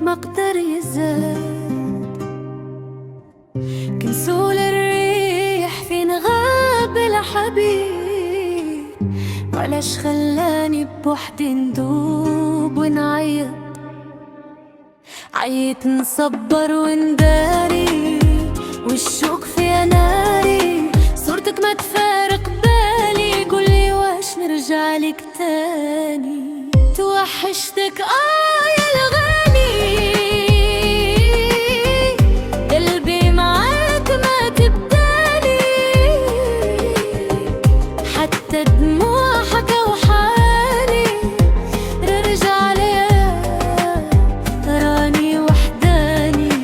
ما قدر يزال. كنسول الريح فين غاب الحبيب، وعلاش خلاني بوحدي ندوب ونعيط. عيت نصبر ونداري والشوق في ناري، صورتك ما تفارق بالي، قولي واش نرجع لك تاني. توحشتك يا الغالي، قلبي معاك ما تبدالي، حتى دموع حكاو حالي، رجع ليا راني وحداني.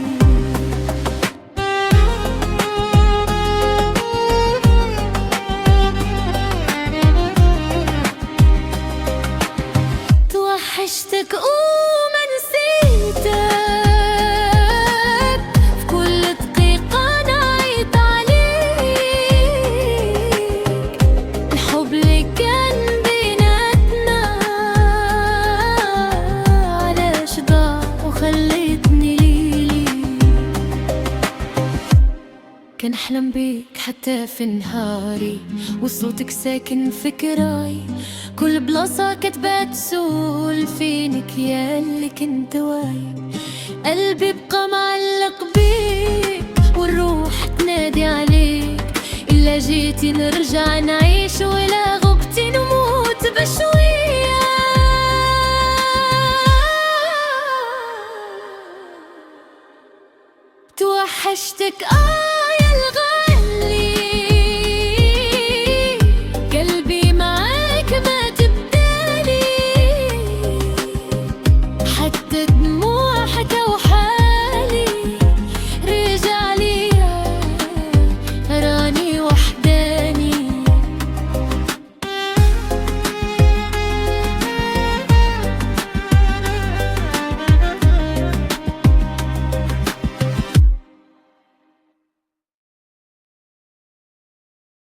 توحشتك وما نسيتك، في كل دقيقة نعيط عليك. الحب اللي كان بيناتنا علاش ضاع وخليتني ليلي. كنحلم بيك حتى في نهاري، وصوتك ساكن في كراي، كل بلاصة كتبات تسول فينك يا اللي كنت واعي. قلبي بقى معلق بيك والروح تنادي عليك، إلا جيتي نرجع نعيش ولا غبتي نموت بشوية. توحشتك